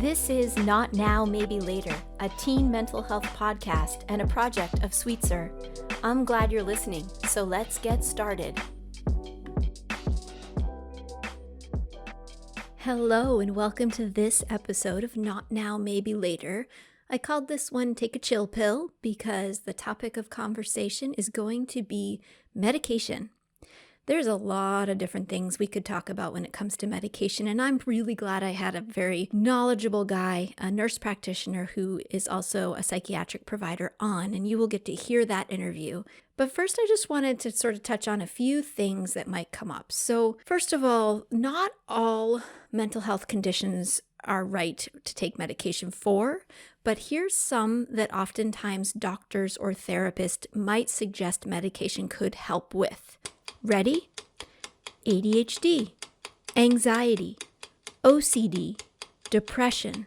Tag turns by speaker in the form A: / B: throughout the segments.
A: This is Not Now, Maybe Later, a teen mental health podcast and a project of Sweetser. I'm glad you're listening, so let's get started. Hello, and welcome to this episode of Not Now, Maybe Later. I called this one Take a Chill Pill because the topic of conversation is going to be medication. There's a lot of different things we could talk about when it comes to medication, and I'm really glad I had a very knowledgeable guy, a nurse practitioner who is also a psychiatric provider on, and you will get to hear that interview. But first, I just wanted to sort of touch on a few things that might come up. So first of all, not all mental health conditions are right to take medication for, but here's some that oftentimes doctors or therapists might suggest medication could help with. Ready? ADHD, anxiety, OCD, depression,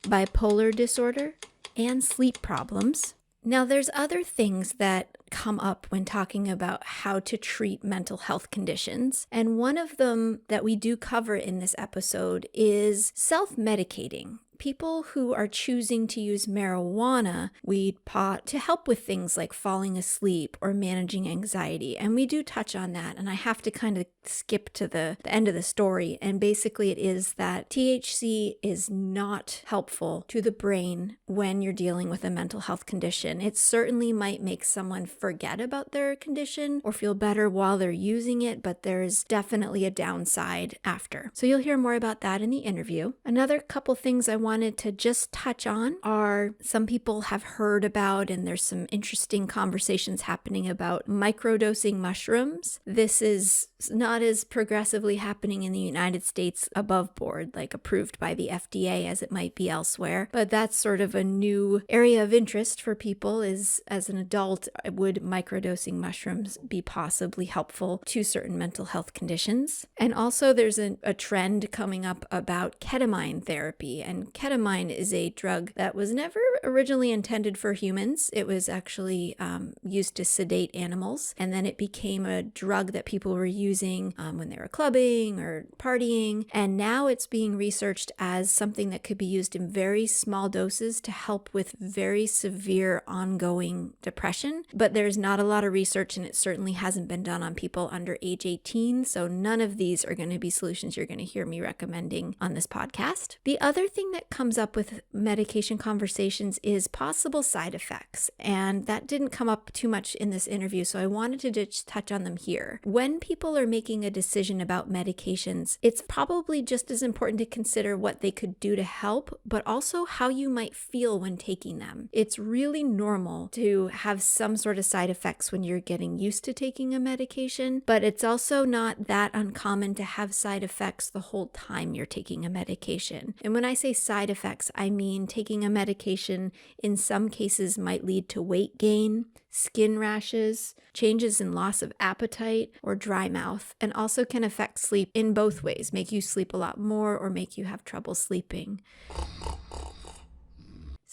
A: bipolar disorder, and sleep problems. Now, there's other things that come up when talking about how to treat mental health conditions. And one of them that we do cover in this episode is self-medicating. People who are choosing to use marijuana, weed, pot to help with things like falling asleep or managing anxiety. And we do touch on that. And I have to kind of skip to the end of the story. And basically it is that THC is not helpful to the brain when you're dealing with a mental health condition. It certainly might make someone forget about their condition or feel better while they're using it, but there's definitely a downside after. So you'll hear more about that in the interview. Another couple things I wanted to just touch on are some people have heard about, and there's some interesting conversations happening about microdosing mushrooms. This is not as progressively happening in the United States above board, like approved by the FDA as it might be elsewhere. But that's sort of a new area of interest for people is, as an adult, would microdosing mushrooms be possibly helpful to certain mental health conditions? And also there's a trend coming up about ketamine therapy, and ketamine is a drug that was never originally intended for humans. It was actually used to sedate animals, and then it became a drug that people were using when they were clubbing or partying, and now it's being researched as something that could be used in very small doses to help with very severe ongoing depression. But there's not a lot of research, and it certainly hasn't been done on people under age 18, so none of these are going to be solutions you're going to hear me recommending on this podcast. The other thing that comes up with medication conversations is possible side effects, and that didn't come up too much in this interview, so I wanted to just touch on them here. When people are making a decision about medications, it's probably just as important to consider what they could do to help, but also how you might feel when taking them. It's really normal to have some sort of side effects when you're getting used to taking a medication, but it's also not that uncommon to have side effects the whole time you're taking a medication. And when I say side effects, I mean taking a medication in some cases might lead to weight gain, skin rashes, changes in loss of appetite, or dry mouth, and also can affect sleep in both ways, make you sleep a lot more or make you have trouble sleeping.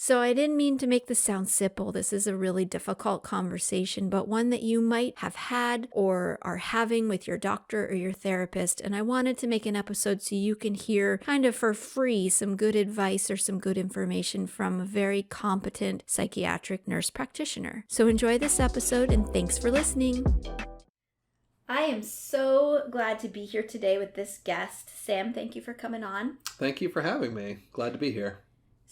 A: So I didn't mean to make this sound simple. This is a really difficult conversation, but one that you might have had or are having with your doctor or your therapist. And I wanted to make an episode so you can hear kind of for free some good advice or some good information from a very competent psychiatric nurse practitioner. So enjoy this episode, and thanks for listening. I am so glad to be here today with this guest. Sam, thank you for coming on.
B: Thank you for having me. Glad to be here.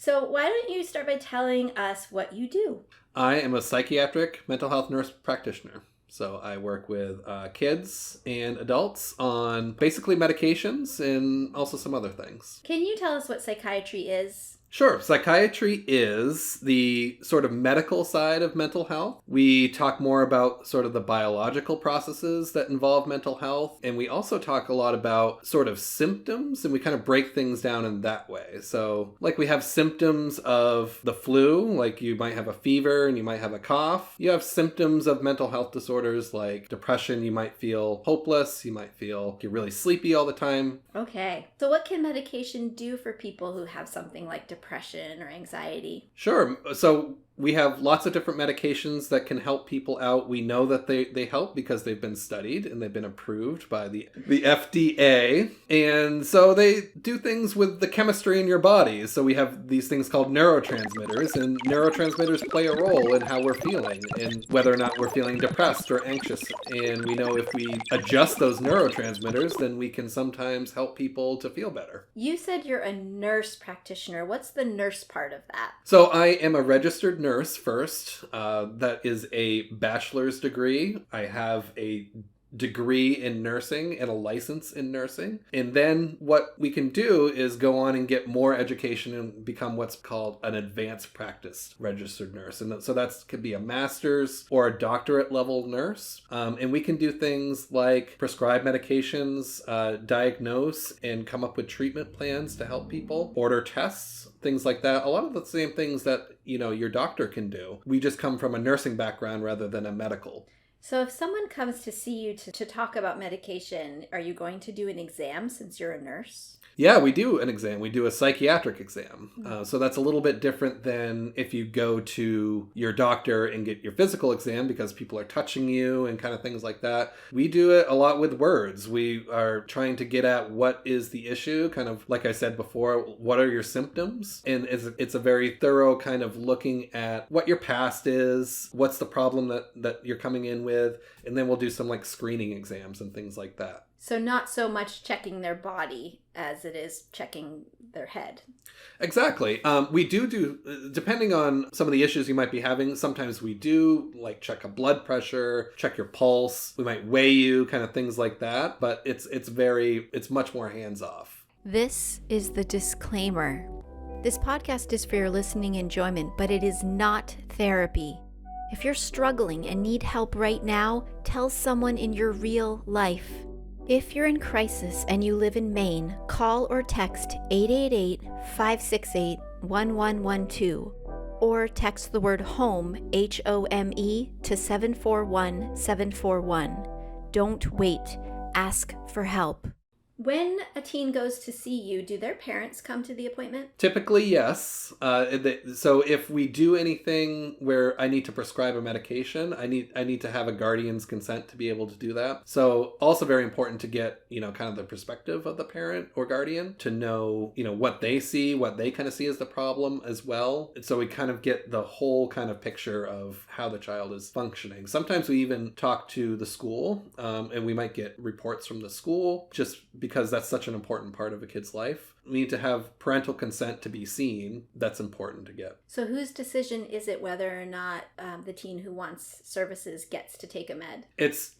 A: So why don't you start by telling us what you do?
B: I am a psychiatric mental health nurse practitioner. So I work with kids and adults on basically medications and also some other things.
A: Can you tell us what psychiatry is?
B: Sure. Psychiatry is the sort of medical side of mental health. We talk more about sort of the biological processes that involve mental health. And we also talk a lot about sort of symptoms, and we kind of break things down in that way. So like we have symptoms of the flu, like you might have a fever and you might have a cough. You have symptoms of mental health disorders like depression. You might feel hopeless. You might feel you're really sleepy all the time.
A: Okay. So what can medication do for people who have something like depression or anxiety?
B: Sure. So We have lots of different medications that can help people out. We know that they help because they've been studied and they've been approved by the FDA. And so they do things with the chemistry in your body. So we have these things called neurotransmitters, and neurotransmitters play a role in how we're feeling and whether or not we're feeling depressed or anxious. And we know if we adjust those neurotransmitters, then we can sometimes help people to feel better.
A: You said you're a nurse practitioner. What's the nurse part of that?
B: So I am a registered nurse first. That is a bachelor's degree. I have a degree in nursing and a license in nursing. And then what we can do is go on and get more education and become what's called an advanced practice registered nurse. And so that could be a master's or a doctorate level nurse. And we can do things like prescribe medications, diagnose and come up with treatment plans to help people, order tests, things like that. A lot of the same things that, your doctor can do. We just come from a nursing background rather than a medical.
A: So if someone comes to see you to talk about medication, are you going to do an exam since you're a nurse?
B: Yeah, we do an exam. We do a psychiatric exam. So that's a little bit different than if you go to your doctor and get your physical exam because people are touching you and kind of things like that. We do it a lot with words. We are trying to get at what is the issue, kind of like I said before, what are your symptoms? And it's a very thorough kind of looking at what your past is, what's the problem that you're coming in with, and then we'll do some like screening exams and things like that.
A: So not so much checking their body as it is checking their head.
B: Exactly. We do, depending on some of the issues you might be having, sometimes we do like check a blood pressure, check your pulse. We might weigh you, kind of things like that. But it's much more hands off.
A: This is the disclaimer. This podcast is for your listening enjoyment, but it is not therapy. If you're struggling and need help right now, tell someone in your real life. If you're in crisis and you live in Maine, call or text 888-568-1112 or text the word HOME, HOME, to 741-741. Don't wait. Ask for help. When a teen goes to see you, do their parents come to the appointment?
B: Typically, yes. So if we do anything where I need to prescribe a medication, I need to have a guardian's consent to be able to do that. So also very important to get, kind of the perspective of the parent or guardian to know, what they see, what they kind of see as the problem as well. And so we kind of get the whole kind of picture of how the child is functioning. Sometimes we even talk to the school, and we might get reports from the school just because that's such an important part of a kid's life. We need to have parental consent to be seen. That's important to get.
A: So whose decision is it whether or not the teen who wants services gets to take a med?
B: It's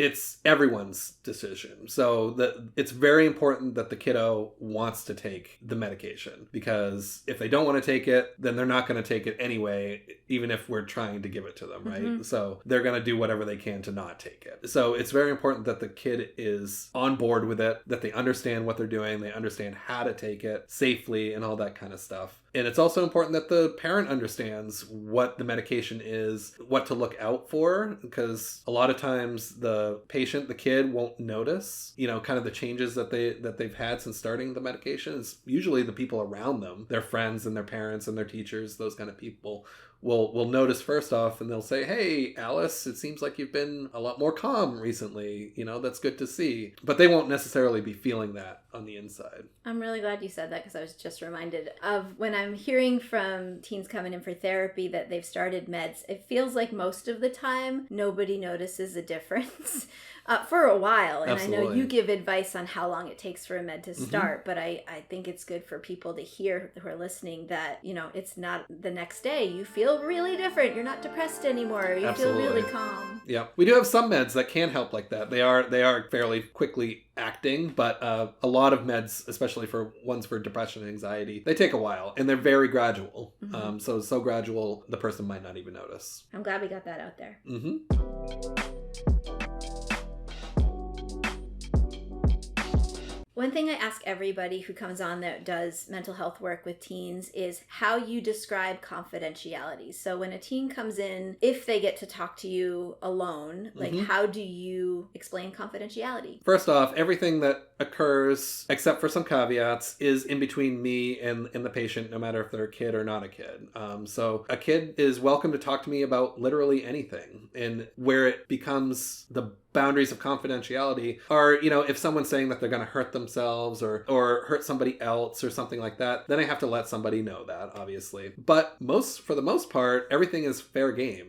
B: everyone's decision. So it's very important that the kiddo wants to take the medication, because if they don't want to take it, then they're not going to take it anyway, even if we're trying to give it to them, right? Mm-hmm. So they're going to do whatever they can to not take it. So it's very important that the kid is on board with it, that they understand what they're doing, they understand how to take it safely and all that kind of stuff. And it's also important that the parent understands what the medication is, what to look out for, because a lot of times the patient, the kid, won't notice, kind of the changes that they've had since starting the medication. It's usually the people around them, their friends and their parents and their teachers, those kind of people will notice first off, and they'll say, "Hey, Alice, it seems like you've been a lot more calm recently. That's good to see." But they won't necessarily be feeling that on the inside.
A: I'm really glad you said that, because I was just reminded of when I'm hearing from teens coming in for therapy that they've started meds. It feels like most of the time nobody notices a difference for a while. And absolutely. I know you give advice on how long it takes for a med to start, but I think it's good for people to hear who are listening that, it's not the next day. You feel really different. You're not depressed anymore. You absolutely. Feel really calm.
B: Yeah. We do have some meds that can help like that. They are fairly quickly acting, but a lot of meds, especially for ones for depression and anxiety, they take a while and they're very gradual. Mm-hmm. So gradual the person might not even notice.
A: I'm glad we got that out there.
B: Mm-hmm.
A: One thing I ask everybody who comes on that does mental health work with teens is how you describe confidentiality. So when a teen comes in, if they get to talk to you alone, like how do you explain confidentiality?
B: First off, everything that occurs, except for some caveats, is in between me and the patient, no matter if they're a kid or not a kid. So a kid is welcome to talk to me about literally anything. And where it becomes the boundaries of confidentiality are, if someone's saying that they're going to hurt themselves or hurt somebody else or something like that, then I have to let somebody know that, obviously. But for the most part, everything is fair game.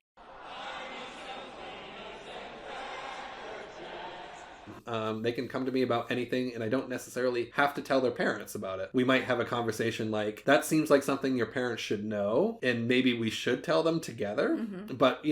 B: They can come to me about anything, and I don't necessarily have to tell their parents about it. We might have a conversation like, that seems like something your parents should know, and maybe we should tell them together. But,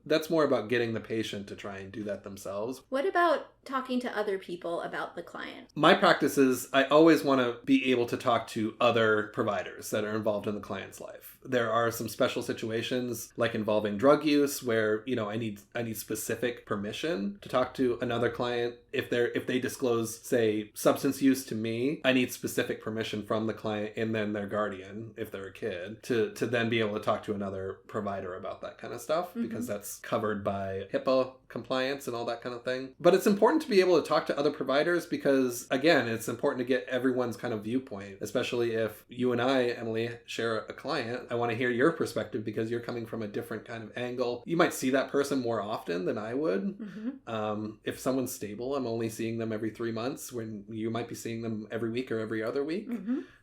B: that's more about getting the patient to try and do that themselves.
A: What about talking to other people about the client?
B: My practice is I always want to be able to talk to other providers that are involved in the client's life. There are some special situations like involving drug use where, I need specific permission to talk to another client. If they disclose, say, substance use to me, I need specific permission from the client and then their guardian, if they're a kid, to then be able to talk to another provider about that kind of stuff, because that's covered by HIPAA compliance and all that kind of thing. But it's important to be able to talk to other providers because, again, it's important to get everyone's kind of viewpoint, especially if you and I, Emily, share a client. I want to hear your perspective because you're coming from a different kind of angle. You might see that person more often than I would. If someone's stable, I'm only seeing them every 3 months when you might be seeing them every week or every other week.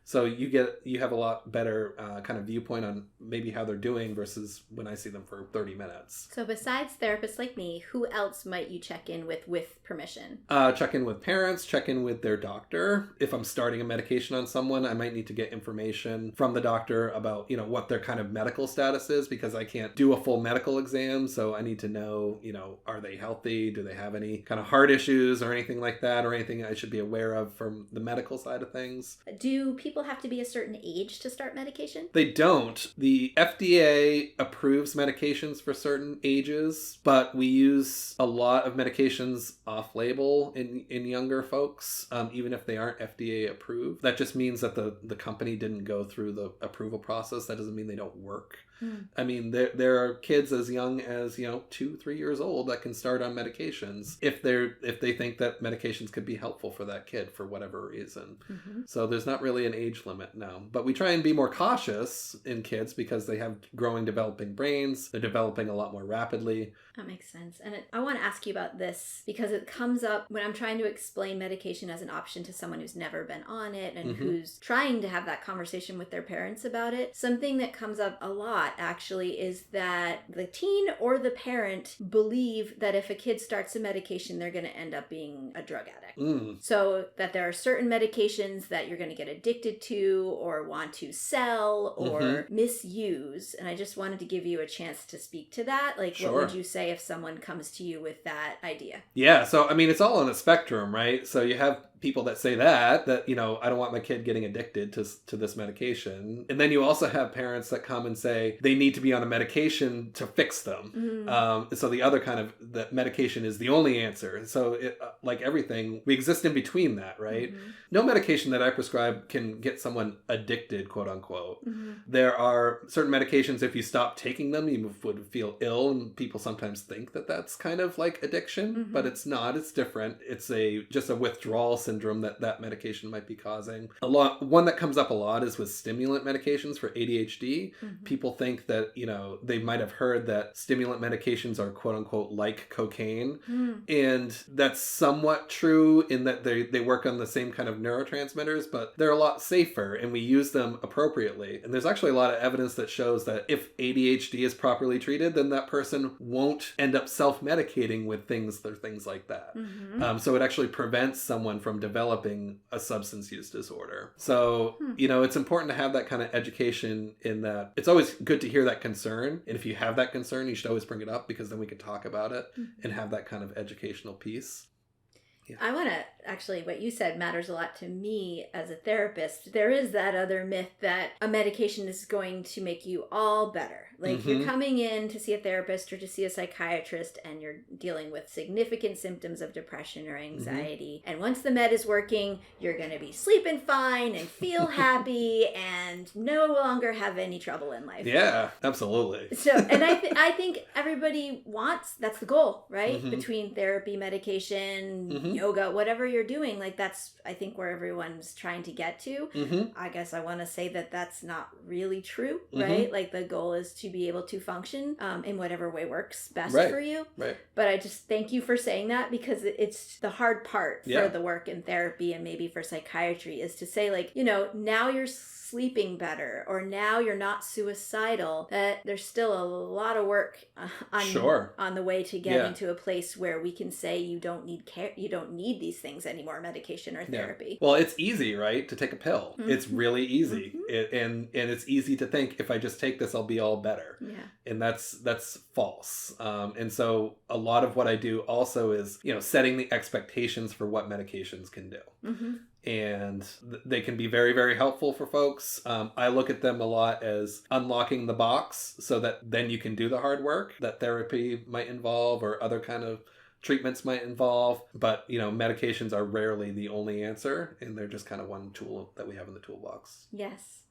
B: So you have a lot better kind of viewpoint on maybe how they're doing versus when I see them for 30 minutes.
A: So besides therapists like me, who else might you check in with permission?
B: Check in with parents, check in with their doctor. If I'm starting a medication on someone, I might need to get information from the doctor about, what their kind of medical status is, because I can't do a full medical exam. So I need to know, are they healthy? Do they have any kind of heart issues or anything like that, or anything I should be aware of from the medical side of things?
A: Do people have to be a certain age to start medication?
B: They don't. The FDA approves medications for certain ages, but we use a lot of medications off-label in younger folks, even if they aren't FDA approved. That just means that the company didn't go through the approval process. That doesn't mean they don't work. I mean, there are kids as young as 2-3 years old that can start on medications if they think that medications could be helpful for that kid for whatever reason. So there's not really an age limit now, but we try and be more cautious in kids because they have growing, developing brains. They're developing a lot more rapidly.
A: That makes sense. And I want to ask you about this because it comes up when I'm trying to explain medication as an option to someone who's never been on it and who's trying to have that conversation with their parents about it. Something that comes up a lot actually is that the teen or the parent believe that if a kid starts a medication, they're going to end up being a drug addict. So that there are certain medications that you're going to get addicted to or want to sell or misuse. And I just wanted to give you a chance to speak to that. Like, what would you say if someone comes to you with that idea?
B: Yeah, so I mean, it's all on a spectrum, right? So you have people that say that I don't want my kid getting addicted to this medication. And then you also have parents that come and say they need to be on a medication to fix them. So the other kind of, the medication is the only answer. So like everything, we exist in between that, right? No medication that I prescribe can get someone addicted, quote unquote. There are certain medications, if you stop taking them, you would feel ill, and people sometimes think that that's kind of like addiction, but it's not. It's different. It's just a withdrawal syndrome that medication might be causing. One that comes up a lot is with stimulant medications for ADHD. People think that, they might have heard that stimulant medications are quote unquote like cocaine. And that's somewhat true in that they work on the same kind of neurotransmitters, but they're a lot safer and we use them appropriately. And there's actually a lot of evidence that shows that if ADHD is properly treated, then that person won't end up self-medicating with things like that. So it actually prevents someone from developing a substance use disorder. So, it's important to have that kind of education in that. It's always good to hear that concern. And if you have that concern, you should always bring it up because then we can talk about it and have that kind of educational piece.
A: I want to actually, what you said matters a lot to me as a therapist. There is that other myth that a medication is going to make you all better. Like you're coming in to see a therapist or to see a psychiatrist and you're dealing with significant symptoms of depression or anxiety. And once the med is working, you're going to be sleeping fine and feel happy and no longer have any trouble in life.
B: Yeah, absolutely.
A: So, and I think everybody wants, that's the goal, right? Between therapy, medication, yoga, whatever you're doing, like that's, I think, where everyone's trying to get to. I guess I want to say that that's not really true, right? Like the goal is to be able to function in whatever way works best for you.
B: Right.
A: But I just thank you for saying that, because it's the hard part for the work in therapy and maybe for psychiatry is to say, like, you know, now you're sleeping better or now you're not suicidal, that there's still a lot of work on the way to getting to a place where we can say you don't need care, you don't need these things anymore, medication or therapy.
B: Well, it's easy, right, to take a pill. It's really easy. And it's easy to think, if I just take this, I'll be all better. And that's false. And so a lot of what I do also is, you know, setting the expectations for what medications can do. And they can be very, very helpful for folks. I look at them a lot as unlocking the box so that then you can do the hard work that therapy might involve or other kind of treatments might involve. But, you know, medications are rarely the only answer, and they're just kind of one tool that we have in the toolbox.
A: Yes.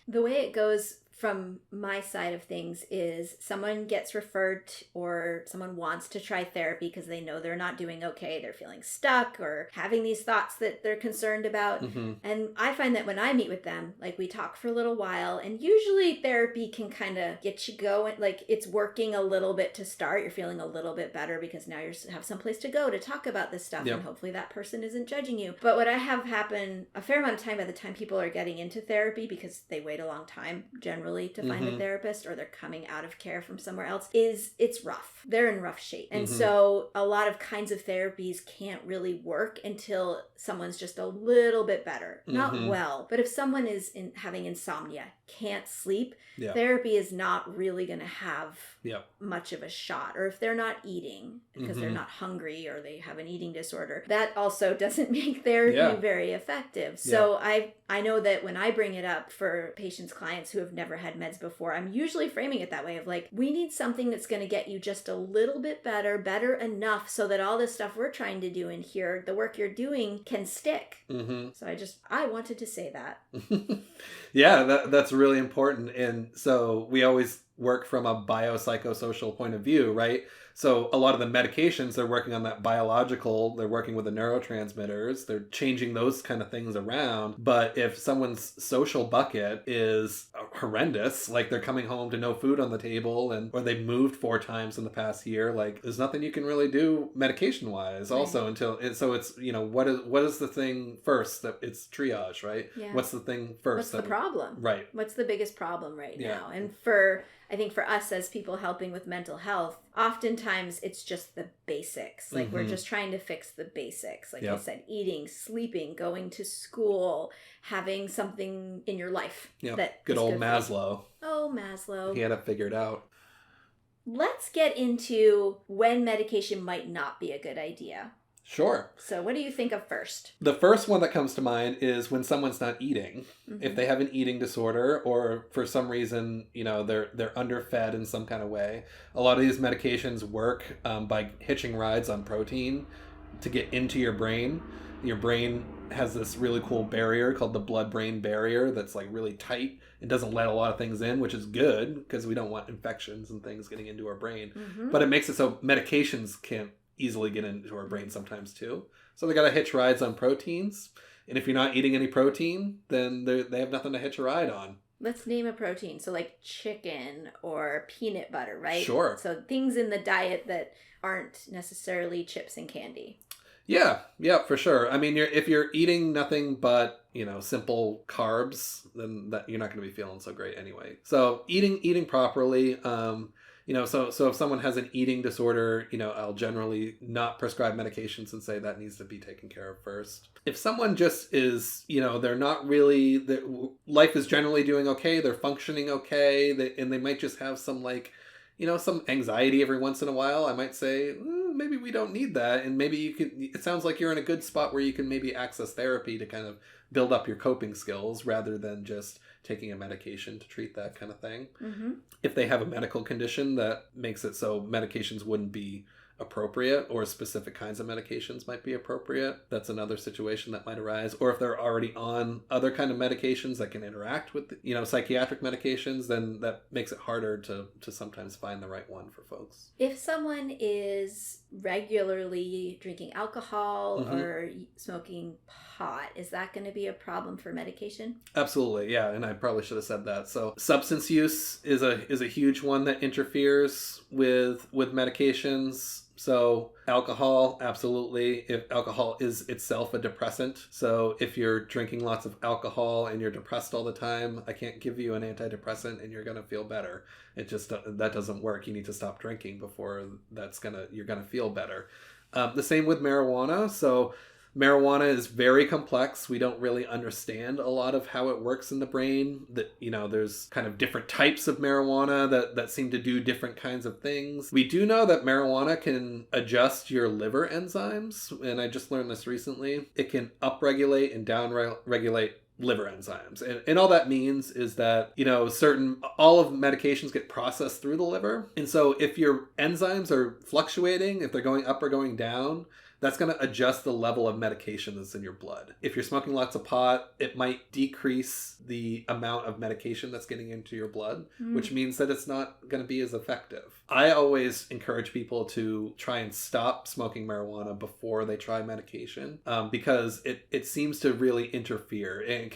A: The way it goes from my side of things is someone gets referred or someone wants to try therapy because they know they're not doing okay. They're feeling stuck or having these thoughts that they're concerned about. And I find that when I meet with them, like we talk for a little while, and usually therapy can kind of get you going. Like it's working a little bit to start. You're feeling a little bit better because now you have someplace to go to talk about this stuff. And hopefully that person isn't judging you. But what I have happen a fair amount of time by the time people are getting into therapy, because they wait a long time generally to find a therapist, or they're coming out of care from somewhere else, is it's rough. They're in rough shape. And so a lot of kinds of therapies can't really work until someone's just a little bit better. Not well, but if someone is having insomnia, can't sleep, therapy is not really going to have much of a shot. Or if they're not eating because they're not hungry or they have an eating disorder, that also doesn't make therapy very effective. So I know that when I bring it up for patients, clients who have never had meds before, I'm usually framing it that way of like, we need something that's going to get you just a little bit better enough so that all this stuff we're trying to do in here, the work you're doing, can stick. So I wanted to say that.
B: That's really important. And so we always work from a biopsychosocial point of view, right? So a lot of the medications, they're working on that biological, they're working with the neurotransmitters, they're changing those kind of things around. But if someone's social bucket is horrendous, like they're coming home to no food on the table, or they moved 4 times in the past year, like there's nothing you can really do medication wise also until so it's, you know, what is the thing first? That it's triage, right? What's the thing first?
A: What's the problem?
B: Right.
A: What's the biggest problem right now? And I think for us as people helping with mental health, oftentimes it's just the basics. Like we're just trying to fix the basics. Like I said, eating, sleeping, going to school, having something in your life. That
B: good old Maslow.
A: Oh, Maslow.
B: He had it figured out.
A: Let's get into when medication might not be a good idea.
B: Sure.
A: So what do you think of first?
B: The first one that comes to mind is when someone's not eating. If they have an eating disorder, or for some reason, you know, they're underfed in some kind of way. A lot of these medications work by hitching rides on protein to get into your brain. Your brain has this really cool barrier called the blood-brain barrier that's like really tight. It doesn't let a lot of things in, which is good because we don't want infections and things getting into our brain. But it makes it so medications can't easily get into our brain sometimes too. So they got to hitch rides on proteins. And if you're not eating any protein, then they have nothing to hitch a ride on.
A: Let's name a protein. So like chicken or peanut butter, right?
B: Sure.
A: So things in the diet that aren't necessarily chips and candy.
B: Yeah, for sure. I mean, if you're eating nothing but, you know, simple carbs, then that you're not going to be feeling so great anyway. So eating properly, So if someone has an eating disorder, I'll generally not prescribe medications and say that needs to be taken care of first. If someone just is, they're not really, life is generally doing okay, they're functioning okay, and they might just have some some anxiety every once in a while, I might say, maybe we don't need that. And maybe it sounds like you're in a good spot where you can maybe access therapy to kind of build up your coping skills rather than just taking a medication to treat that kind of thing.
A: Mm-hmm.
B: If they have a medical condition that makes it so medications wouldn't be appropriate, or specific kinds of medications might be appropriate, that's another situation that might arise. Or if they're already on other kind of medications that can interact with psychiatric medications, then that makes it harder to sometimes find the right one for folks.
A: If someone is regularly drinking alcohol
B: Mm-hmm.
A: or smoking pot, is that going to be a problem for medication?
B: Absolutely, yeah, and I probably should have said that. So substance use is a huge one that interferes with medications. So alcohol, absolutely. If alcohol is itself a depressant, so if you're drinking lots of alcohol and you're depressed all the time, I can't give you an antidepressant and you're going to feel better. It just, that doesn't work. You need to stop drinking before you're going to feel better. The same with marijuana. So marijuana is very complex. We don't really understand a lot of how it works in the brain. There's kind of different types of marijuana that seem to do different kinds of things. We do know that marijuana can adjust your liver enzymes, and I just learned this recently. It can upregulate and downregulate liver enzymes. And all that means is that, all of medications get processed through the liver. And so if your enzymes are fluctuating, if they're going up or going down, that's going to adjust the level of medication that's in your blood. If you're smoking lots of pot, it might decrease the amount of medication that's getting into your blood, which means that it's not going to be as effective. I always encourage people to try and stop smoking marijuana before they try medication, because it seems to really interfere, and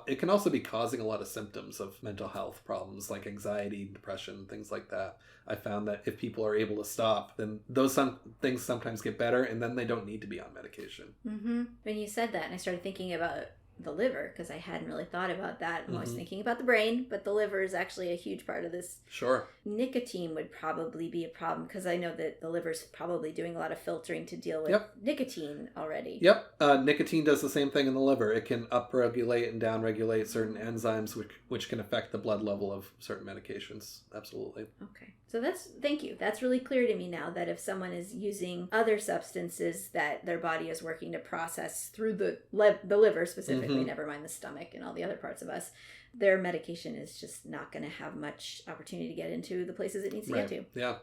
B: it can also be causing a lot of symptoms of mental health problems like anxiety, depression, things like that. I found that if people are able to stop, then those things sometimes get better, and then they don't need to be on medication.
A: Mm-hmm. When you said that, and I started thinking about the liver, because I hadn't really thought about that. I'm always thinking about the brain, but the liver is actually a huge part of this.
B: Sure.
A: Nicotine would probably be a problem, because I know that the liver's probably doing a lot of filtering to deal with nicotine already.
B: Yep. Nicotine does the same thing in the liver. It can upregulate and downregulate certain enzymes, which can affect the blood level of certain medications. Absolutely.
A: Okay. So thank you. That's really clear to me now, that if someone is using other substances that their body is working to process through the liver specifically, never mind the stomach and all the other parts of us, their medication is just not going to have much opportunity to get into the places it needs to get to.
B: Yeah.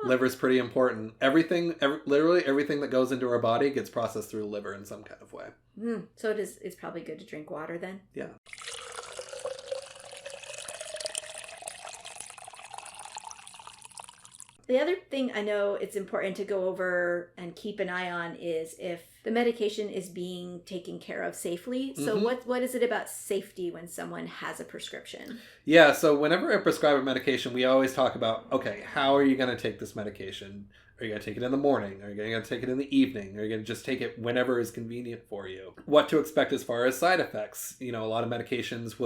B: Liver's pretty important. Literally everything that goes into our body gets processed through the liver in some kind of way.
A: So it's probably good to drink water then?
B: Yeah.
A: The other thing I know it's important to go over and keep an eye on is if the medication is being taken care of safely. So what is it about safety when someone has a prescription? Yeah,
B: so whenever I prescribe a medication, we always talk about, okay, how are you going to take this medication? Are you going to take it in the morning? Are you going to take it in the evening? Are you going to just take it whenever is convenient for you? What to expect as far as side effects? A lot of medications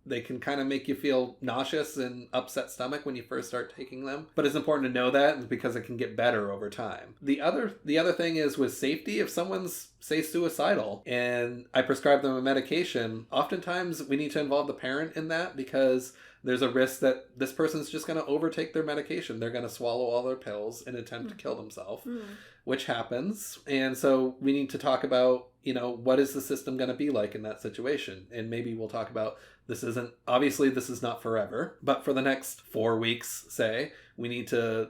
B: they can kind of make you feel nauseous and upset stomach when you first start taking them. But it's important to know that because it can get better over time. The other thing is with safety, if someone's, say, suicidal and I prescribe them a medication, oftentimes we need to involve the parent in that, because there's a risk that this person's just going to overtake their medication. They're going to swallow all their pills and attempt to kill themselves, which happens. And so we need to talk about, what is the system going to be like in that situation? And maybe we'll talk about, this is not forever, but for the next 4 weeks, say, we need to,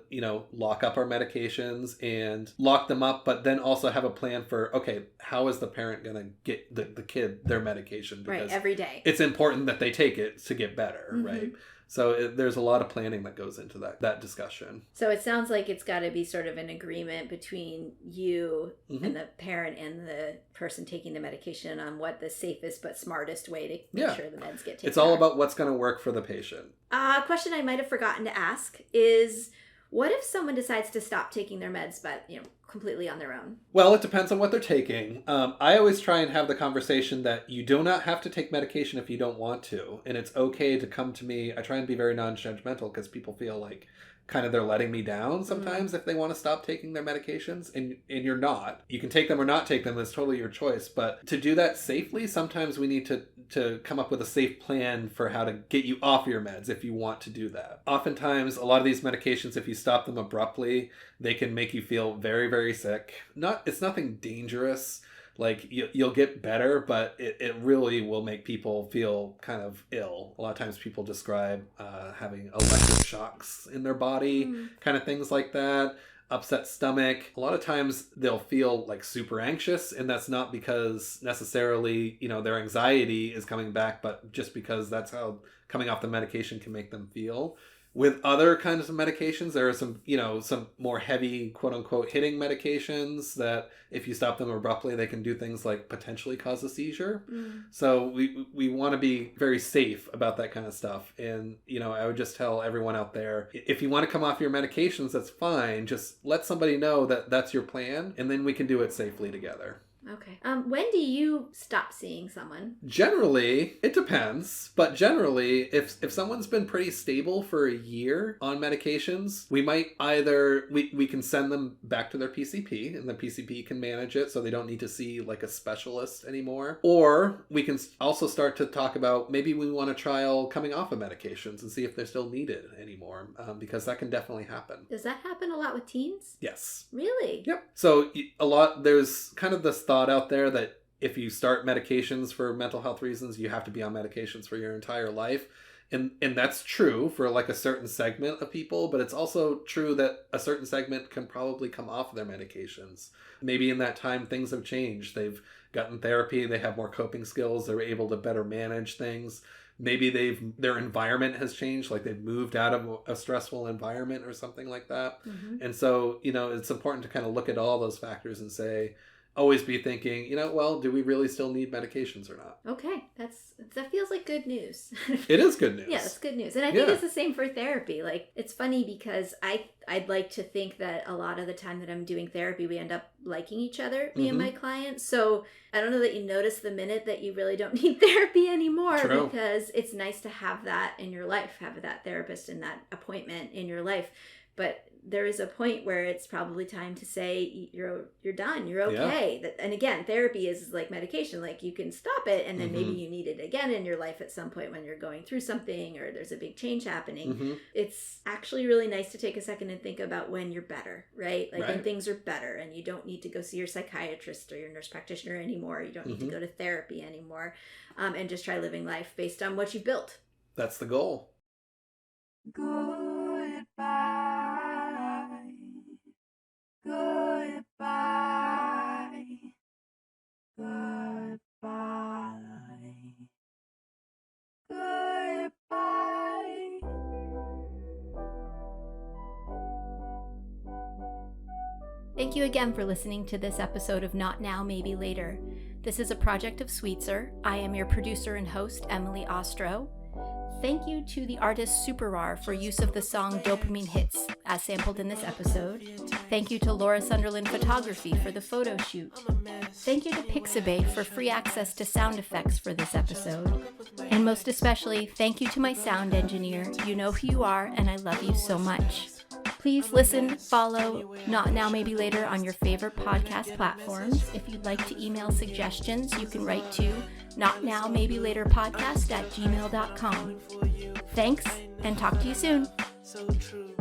B: lock up our medications and lock them up, but then also have a plan for, okay, how is the parent going to get the kid their medication? Because
A: right, every day.
B: It's important that they take it to get better, right? So there's a lot of planning that goes into that discussion.
A: So it sounds like it's got to be sort of an agreement between you and the parent and the person taking the medication on what the safest but smartest way to make sure the meds get taken.
B: It's all about what's going to work for the patient.
A: A question I might have forgotten to ask is, what if someone decides to stop taking their meds, but, completely on their own?
B: Well, it depends on what they're taking. I always try and have the conversation that you do not have to take medication if you don't want to. And it's okay to come to me. I try and be very non-judgmental, because people feel like kind of they're letting me down sometimes if they want to stop taking their medications, and you're not. You can take them or not take them. It's totally your choice. But to do that safely, sometimes we need to come up with a safe plan for how to get you off your meds if you want to do that. Oftentimes, a lot of these medications, if you stop them abruptly, they can make you feel very, very sick. It's nothing dangerous. Like, you'll get better, but it really will make people feel kind of ill. A lot of times people describe having electric shocks in their body, kind of things like that. Upset stomach. A lot of times they'll feel like super anxious, and that's not because necessarily, their anxiety is coming back, but just because that's how coming off the medication can make them feel. With other kinds of medications, there are some more heavy, quote unquote, hitting medications that if you stop them abruptly, they can do things like potentially cause a seizure. So we want to be very safe about that kind of stuff. And, I would just tell everyone out there, if you want to come off your medications, that's fine. Just let somebody know that that's your plan, and then we can do it safely together.
A: Okay. When do you stop seeing someone?
B: Generally, it depends. But generally, if someone's been pretty stable for a year on medications, we might either, we can send them back to their PCP, and the PCP can manage it so they don't need to see like a specialist anymore. Or we can also start to talk about maybe we want to trial coming off of medications and see if they're still needed anymore, because that can definitely happen.
A: Does that happen a lot with teens?
B: Yes.
A: Really?
B: Yep. So there's kind of this thought out there that if you start medications for mental health reasons, you have to be on medications for your entire life. And that's true for like a certain segment of people, but it's also true that a certain segment can probably come off of their medications. Maybe in that time things have changed. They've gotten therapy, they have more coping skills, they're able to better manage things. Maybe their environment has changed, like they've moved out of a stressful environment or something like that. And so, it's important to kind of look at all those factors and say, always be thinking, do we really still need medications or not?
A: Okay, that feels like good news.
B: It is good news.
A: Yeah, it's good news. And I think it's the same for therapy. Like, it's funny because I'd like to think that a lot of the time that I'm doing therapy, we end up liking each other, me and my clients. So I don't know that you notice the minute that you really don't need therapy anymore. True. Because it's nice to have that in your life, have that therapist and that appointment in your life. But there is a point where it's probably time to say you're done, you're okay. Yeah. And again, therapy is like medication. Like, you can stop it, and then maybe you need it again in your life at some point when you're going through something or there's a big change happening. It's actually really nice to take a second and think about when you're better, right? Like when things are better and you don't need to go see your psychiatrist or your nurse practitioner anymore. You don't need to go to therapy anymore, and just try living life based on what you've built.
B: That's the goal.
C: Goodbye. Goodbye. Goodbye. Goodbye.
A: Thank you again for listening to this episode of Not Now, Maybe Later. This is a project of Sweetser. I am your producer and host, Emily Ostro. Thank you to the artist Superrar for use of the song Dopamine Hits, as sampled in this episode. Thank you to Laura Sunderland Photography for the photo shoot. Thank you to Pixabay for free access to sound effects for this episode. And most especially, thank you to my sound engineer. You know who you are, and I love you so much. Please listen, follow Not Now, Maybe Later on your favorite podcast platforms. If you'd like to email suggestions, you can write to notnowmaybe.laterpodcast@gmail.com. Thanks, and talk to you soon.
C: So true.